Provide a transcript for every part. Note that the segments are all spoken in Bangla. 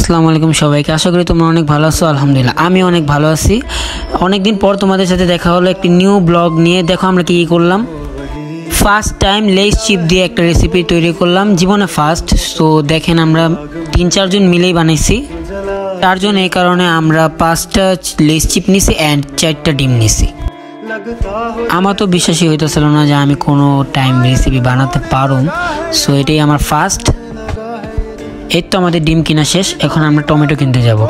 আসসালামু আলাইকুম সবাইকে। আশা করি তোমরা অনেক ভালো আছো। আলহামদুলিল্লাহ আমি অনেক ভালো আছি। অনেকদিন পর তোমাদের সাথে দেখা হলো একটি নিউ ব্লগ নিয়ে। দেখো আমরা কি করলাম। ফার্স্ট টাইম লেস চিপ দিয়ে একটা রেসিপি তৈরি করলাম, জীবনে ফার্স্ট। তো দেখেন আমরা 3-4 জন মিলেই বানাইছি। 4 জন, এই কারণে আমরা 5টা লেস চিপ নিছি অ্যান্ড 4টা ডিম নিছি। আমার তো বিশ্বাসই হইতেছিল না যে আমি কোনো টাইম রেসিপি বানাতে পারুম। সো এটাই আমার ফার্স্ট। এই তো আমাদের ডিম কিনা শেষ, এখন আমরা টমেটো কিনতে যাব।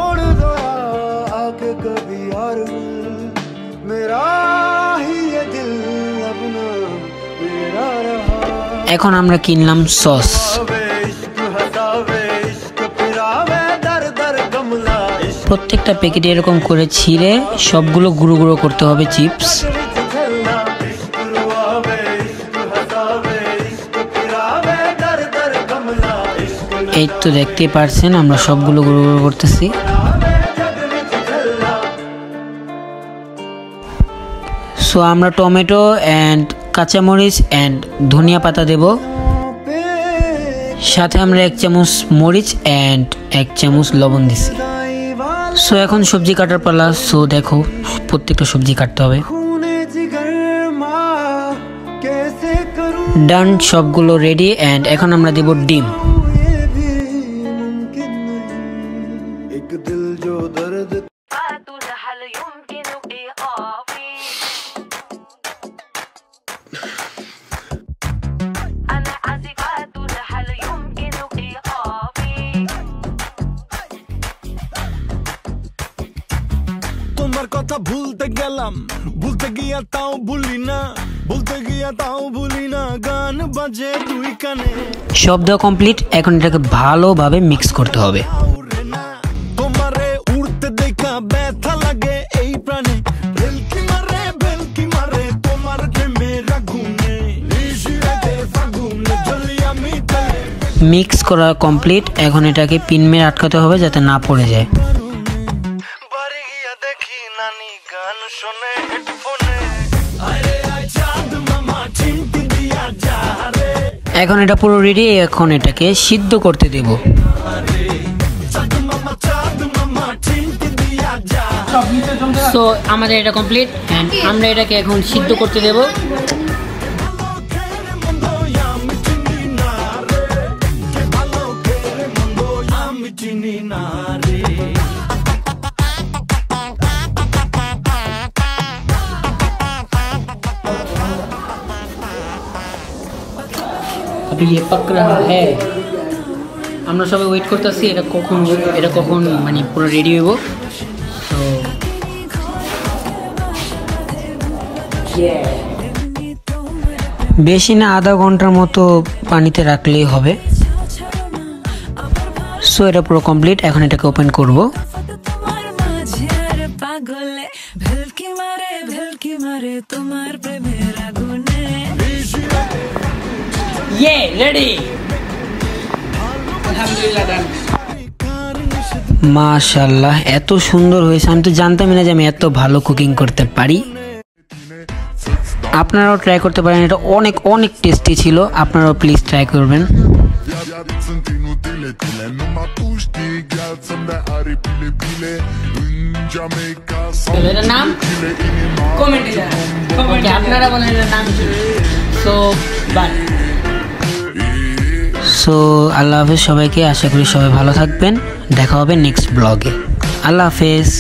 এখন আমরা কিনলাম সস। প্রত্যেকটা প্যাকেটে এরকম করে ছিঁড়ে সবগুলো গুঁড়ো গুঁড়ো করতে হবে চিপস। এই তো দেখতে পারছেন আমরা সবগুলো গুঁড়ো গুঁড়ো করতেছি। সো আমরা টমেটো অ্যান্ড কাঁচামরিচ অ্যান্ড ধনিয়া পাতা দেব, সাথে আমরা 1 চামচ মরিচ অ্যান্ড 1 চামচ লবণ দিছি। সো এখন সবজি কাটার পালা। সো দেখো প্রত্যেকটা সবজি কাটতে হবে। ডান, সবগুলো রেডি। অ্যান্ড এখন আমরা দেব ডিম। তোমার কথা ভুলতে গেলাম, ভুলতে গিয়া তাও ভুলি না, বলতে গিয়া তাও ভুলি না, গান বাজে দুই কানে। শব্দ কমপ্লিট। এখন এটাকে ভালোভাবে মিক্স করতে হবে। তোমারে উড়তে দেখা ব্যথা লাগে এই প্রাণে, ভেলকি মারে তোমার প্রেমে রাগুনে, নিশিরাতে ফাগুনে জ্বলি আমি তলে। মিক্স করা কমপ্লিট। এখন এটাকে পিন মেরে আটকাতে হবে যাতে না পড়ে যায়। বাড়ি গিয়া দেখি নানি গান শোনে হেডফোনে, আরে আয় চাঁদ মামা চিমটি দিয়া যা রে। এখন এটা পুরো রেডি। এখন এটাকে সিদ্ধ করতে দেব। সো আমাদের এটা কমপ্লিট এন্ড আমরা এটাকে এখন সিদ্ধ করতে দেব। अभी ये पक रहा है। আমরা সবাই ওয়েট করতেছি এটা কখন মানে পুরো রেডি হইব। তো বেশি না, আধা ঘন্টার মতো পানিতে রাখলেই হবে। সো এটা পুরো কমপ্লিট। এখন এটাকে ওপেন করব। ये रेडी। আলহামদুলিল্লাহ ডান। মাশাআল্লাহ এত সুন্দর হয়েছে। আমি তো জানতামই না যে আমি এত ভালো কুকিং করতে পারি। আপনারাও ট্রাই করতে পারেন, এটা অনেক অনেক টেস্টি ছিল। আপনারাও প্লিজ ট্রাই করবেন। এটার নাম কমেন্টে জানান। আপনারা বলেন এটার নাম কি। সো আল্লাহ হাফেজ সবাইকে। আশা করি সবাই ভালো থাকবেন। দেখা হবে নেক্সট ব্লগে। আল্লাহ হাফেজ।